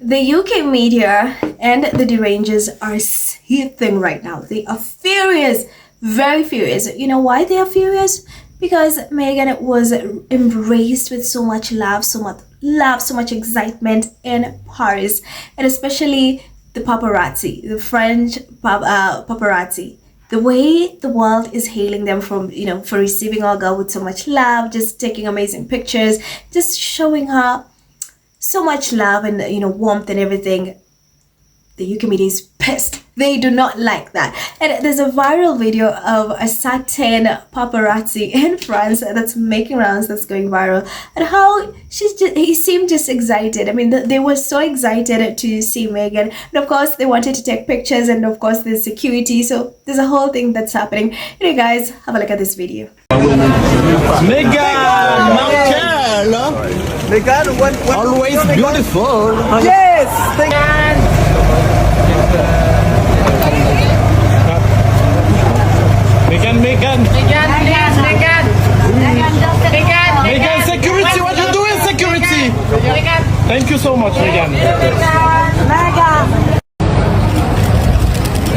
The UK media and the derangers are seething right now. They are furious, very furious. You know why they are furious? Because Meghan was embraced with so much love, so much excitement in Paris, and especially the paparazzi, the French paparazzi. The way the world is hailing them from, for receiving our girl with so much love, just taking amazing pictures, just showing her so much love and warmth and everything. The UK media is pissed. They do not like that. And there's a viral video of a certain paparazzi in France that's making rounds, that's going viral, and how he seemed just excited. I mean, they were so excited to see Meghan, and of course they wanted to take pictures, and of course there's security, so there's a whole thing that's happening. Hey guys, have a look at this video. Meghan Markle, Meghan, always beautiful. Yes, thank you. Meghan, security, what you doing, security? Thank you so much, Meghan.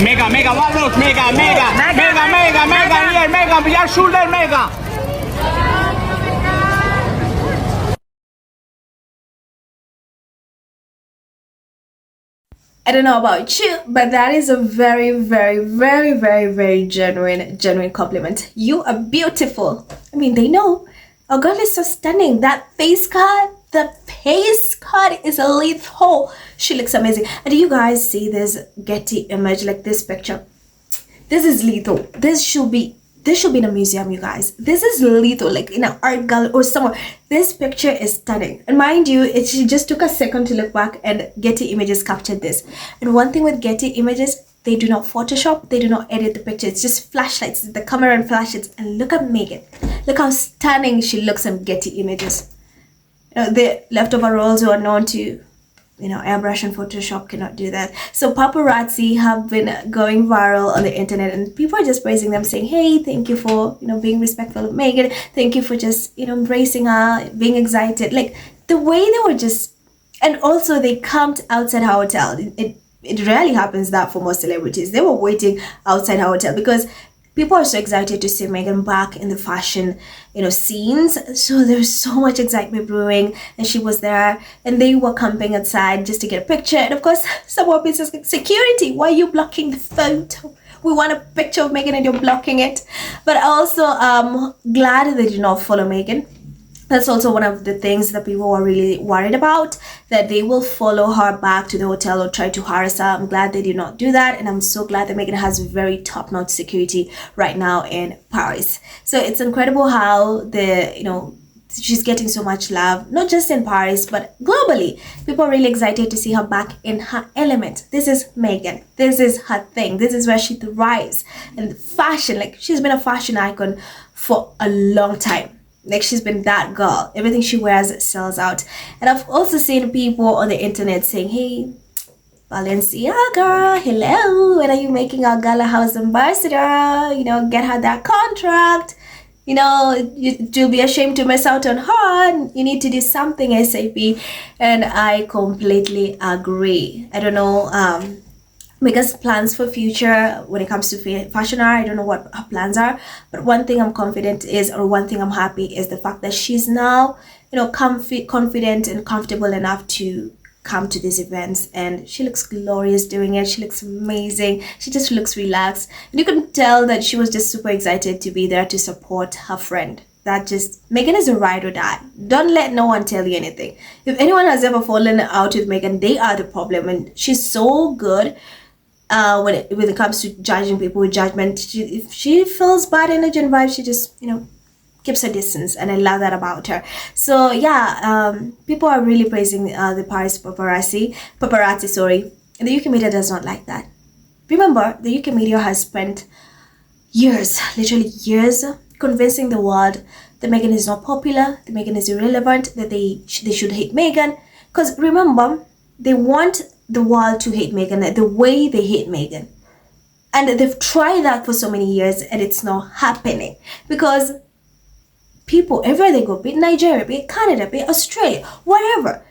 Meghan, one look, Meghan, here, Meghan, we are shoulder, Meghan. I don't know about you, but that is a very, very, very, very, very genuine compliment. You are beautiful. I mean, they know. Our girl is so stunning. That face cut, the face cut is lethal. She looks amazing. And do you guys see this Getty image, like this picture? This is lethal. This should be in a museum, you guys. This is lethal, like in an art gallery or somewhere. This picture is stunning. And mind you, she just took a second to look back, and Getty Images captured this. And one thing with Getty Images, they do not Photoshop, they do not edit the picture. It's just flashlights, the camera and flashes. And look at Meghan. Look how stunning she looks in Getty Images. The leftover roles who are known to airbrush and Photoshop cannot do that. So paparazzi have been going viral on the internet, and people are just praising them, saying, hey, thank you for being respectful of Meghan, thank you for just embracing her, being excited. Like the way they were just, and also they camped outside her hotel. It rarely happens that for most celebrities. They were waiting outside her hotel because people are so excited to see Meghan back in the fashion, scenes. So there's so much excitement brewing, and she was there, and they were camping outside just to get a picture. And of course, someone says, security, why are you blocking the photo? We want a picture of Meghan and you're blocking it. But also, glad they did not follow Meghan. That's also one of the things that people were really worried about, that they will follow her back to the hotel or try to harass her. I'm glad they did not do that, and I'm so glad that Meghan has very top-notch security right now in Paris. So it's incredible how she's getting so much love, not just in Paris, but globally. People are really excited to see her back in her element. This is Meghan. This is her thing. This is where she thrives. And fashion, like she's been a fashion icon for a long time. Like she's been that girl. Everything she wears sells out. And I've also seen people on the internet saying, hey, Balenciaga, hello, when are you making our gala house ambassador? Get her that contract. You'll be ashamed to miss out on her. You need to do something ASAP. And I completely agree. I don't know Meghan's plans for future when it comes to fashion are. I don't know what her plans are, but one thing I'm confident is, or one thing I'm happy is the fact that she's now confident and comfortable enough to come to these events, and she looks glorious doing it. She looks amazing. She just looks relaxed, and you can tell that she was just super excited to be there to support her friend. Meghan is a ride or die. Don't let no one tell you anything. If anyone has ever fallen out with Meghan, they are the problem, and she's so good. When it comes to judging people with judgment, if she feels bad energy and vibes, she just keeps her distance, and I love that about her. So yeah, people are really praising the Paris paparazzi, and the UK media does not like that. Remember, the UK media has spent years, literally years, convincing the world that Meghan is not popular, that Meghan is irrelevant, that they should hate Meghan. Because remember, they want the world to hate Meghan the way they hate Meghan. And they've tried that for so many years, and it's not happening. Because people, everywhere they go, be it Nigeria, be it Canada, be it Australia, whatever,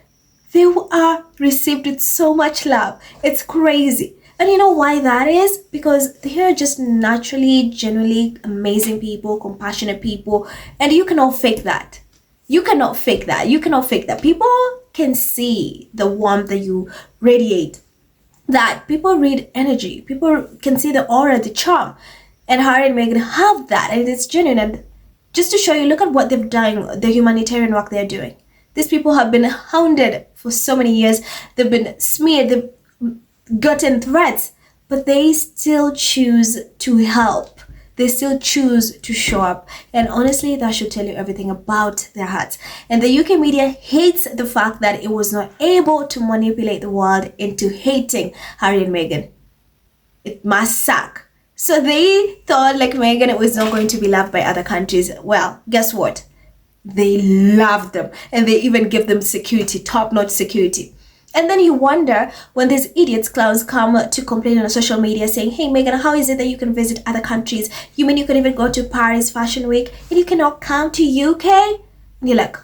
They are received with so much love. It's crazy. And you know why that is? Because they are just naturally, genuinely amazing people, compassionate people, and you cannot fake that. You cannot fake that. You cannot fake that. People can see the warmth that you radiate. That people read energy. People can see the aura, the charm. And Harry and Meghan have that, and it's genuine. And just to show you, look at what they've done, the humanitarian work they're doing. These people have been hounded for so many years. They've been smeared. They've gotten threats, but they still choose to help. They still choose to show up. And honestly, that should tell you everything about their hearts. And the UK media hates the fact that it was not able to manipulate the world into hating Harry and Meghan. It must suck. So they thought like Meghan was not going to be loved by other countries. Well, guess what? They loved them, and they even give them security, top-notch security. And then you wonder when these idiots, clowns, come to complain on social media saying, hey Meghan, how is it that you can visit other countries? You mean you can even go to Paris Fashion Week and you cannot come to UK? And you're like,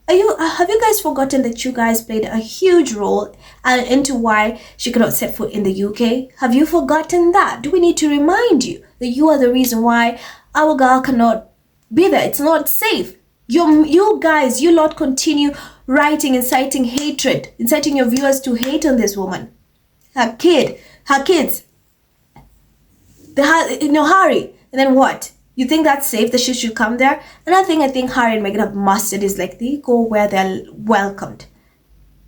have you guys forgotten that you guys played a huge role into why she cannot set foot in the UK? Have you forgotten that? Do we need to remind you that you are the reason why our girl cannot be there? It's not safe. You guys, you lot continue writing, inciting hatred, inciting your viewers to hate on this woman. Her kids, Harry. And then what? You think that's safe that she should come there? Another thing I think Harry and Meghan have mastered is like they go where they're welcomed.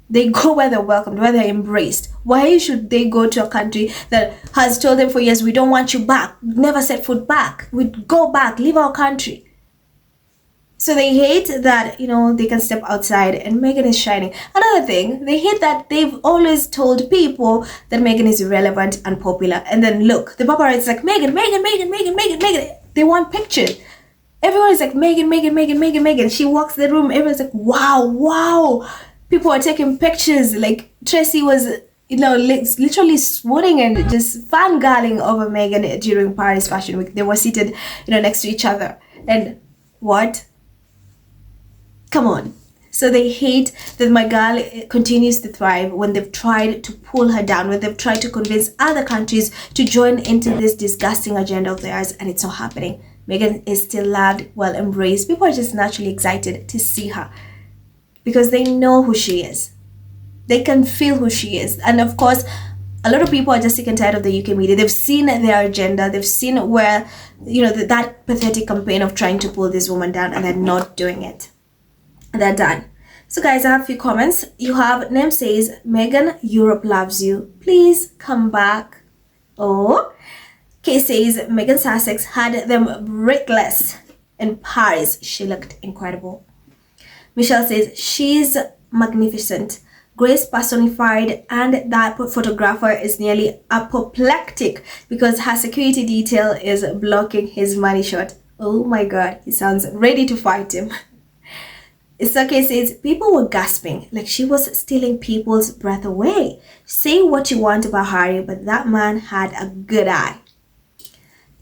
They go where they're welcomed, where they're embraced. Why should they go to a country that has told them for years, we don't want you back, never set foot back, we go back, leave our country? So they hate that, they can step outside and Meghan is shining. Another thing, they hate that they've always told people that Meghan is irrelevant and popular. And then look, the paparazzi is like, Meghan. They want pictures. Everyone is like, Meghan. She walks the room. Everyone's like, wow. People are taking pictures. Like Tracy was, literally swooning and just fangirling over Meghan during Paris Fashion Week. They were seated, next to each other. And what? Come on. So they hate that my girl continues to thrive when they've tried to pull her down, when they've tried to convince other countries to join into this disgusting agenda of theirs, and it's not happening. Meghan is still loved, well embraced. People are just naturally excited to see her because they know who she is. They can feel who she is. And of course, a lot of people are just sick and tired of the UK media. They've seen their agenda. They've seen where, that pathetic campaign of trying to pull this woman down, and they're not doing it. They're done. So guys, I have a few comments. You have name says, Meghan, Europe loves you. Please come back. Oh. Kay says, Meghan Sussex had them breathless in Paris. She looked incredible. Michelle says, she's magnificent. Grace personified, and that photographer is nearly apoplectic because her security detail is blocking his money shot. Oh my god, he sounds ready to fight him. Isake says, people were gasping like she was stealing people's breath away. Say what you want about Harry, but that man had a good eye.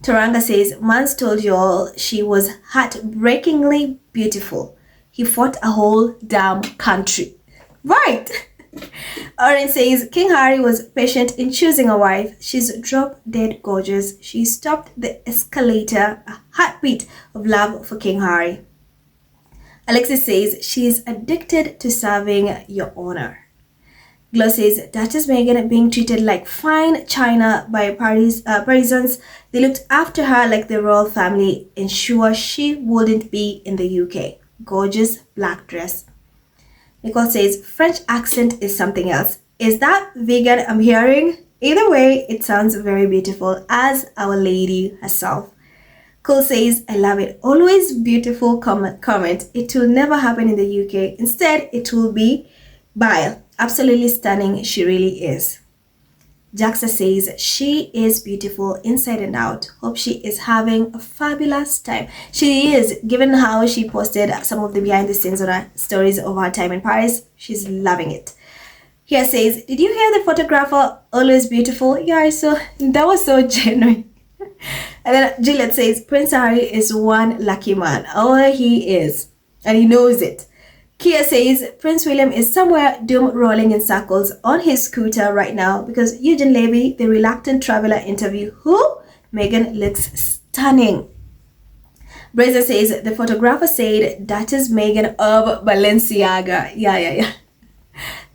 Taranga says, Mans told you all she was heartbreakingly beautiful. He fought a whole damn country. Right. Oren says, King Harry was patient in choosing a wife. She's drop dead gorgeous. She stopped the escalator, a heartbeat of love for King Harry. Alexis says, she's addicted to serving your honor. Glow says, Duchess Meghan being treated like fine china by Parisians. They looked after her like the royal family, ensure she wouldn't be in the UK. Gorgeous black dress. Nicole says, French accent is something else. Is that vegan I'm hearing? Either way, it sounds very beautiful, as Our Lady herself. Cole says, I love it. Always beautiful comment. It will never happen in the UK. Instead, it will be bile. Absolutely stunning. She really is. Jaxa says, she is beautiful inside and out. Hope she is having a fabulous time. She is, given how she posted some of the behind the scenes on her stories of her time in Paris. She's loving it. Here says, did you hear the photographer? Always beautiful. Yeah, so that was so genuine. And then Juliet says, Prince Harry is one lucky man. Oh, he is. And he knows it. Kia says Prince William is somewhere doom rolling in circles on his scooter right now because Eugene Levy, the reluctant traveler, interview who? Meghan looks stunning. Brazier says the photographer said that is Meghan of Balenciaga. Yeah.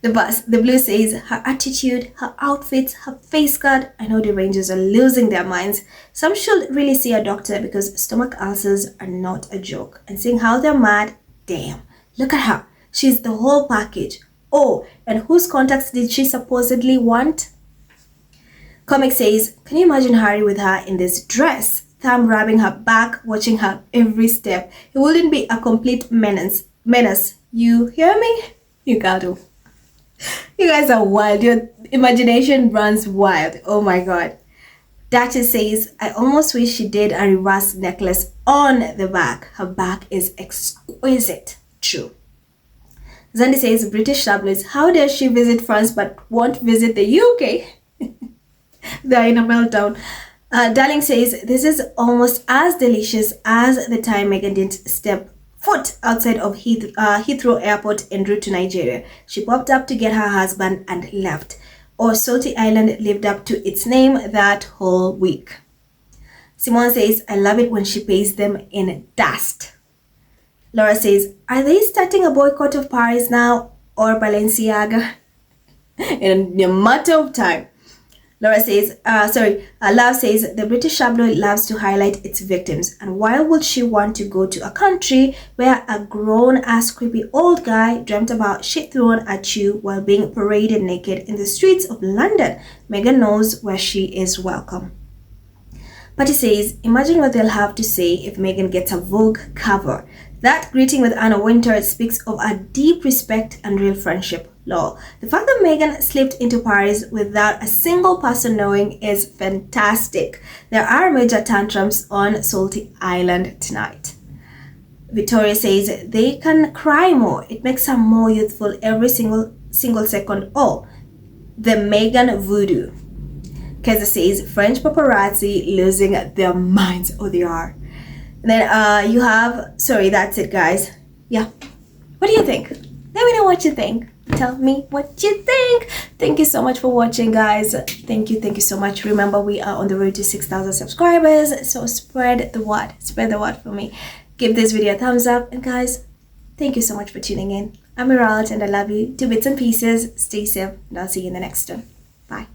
The blue says her attitude, her outfits, her face guard. I know the Rangers are losing their minds. Some should really see a doctor because stomach ulcers are not a joke. And seeing how they're mad, damn. Look at her. She's the whole package. Oh, and whose contacts did she supposedly want? Comic says, can you imagine Harry with her in this dress? Thumb rubbing her back, watching her every step. He wouldn't be a complete menace. You hear me? You got to. You guys are wild. Your imagination runs wild. Oh my god. Duchess says, I almost wish she did a reverse necklace on the back. Her back is exquisite. True. Zandi says, British tabloids, how does she visit France but won't visit the UK? They're in a meltdown. Darling says, this is almost as delicious as the time Meghan didn't step foot outside of Heathrow Airport en route to Nigeria. She popped up to get her husband and left. Or Salty Island lived up to its name that whole week. Simone says, I love it when she pays them in dust. Laura says, are they starting a boycott of Paris now or Balenciaga? In a matter of time. Love says, the British tabloid loves to highlight its victims. And why would she want to go to a country where a grown-ass creepy old guy dreamt about shit thrown at you while being paraded naked in the streets of London? Meghan knows where she is welcome. Patty says, imagine what they'll have to say if Meghan gets a Vogue cover. That greeting with Anna Wintour speaks of a deep respect and real friendship. Lol. The fact that Meghan slipped into Paris without a single person knowing is fantastic. There are major tantrums on Salty Island tonight. Victoria says they can cry more. It makes her more youthful every single second. Oh, the Meghan voodoo. Keza says French paparazzi losing their minds. Oh, they are. And then you have, sorry, that's it, guys. Yeah. What do you think? Let me know what you think. Tell me what you think. Thank you so much for watching, guys. Thank you so much. Remember, we are on the road to 6,000 subscribers, so spread the word for me. Give this video a thumbs up, and guys, thank you so much for tuning in. I'm Miralt and I love you. 2 bits and pieces. Stay safe, and I'll see you in the next one. Bye.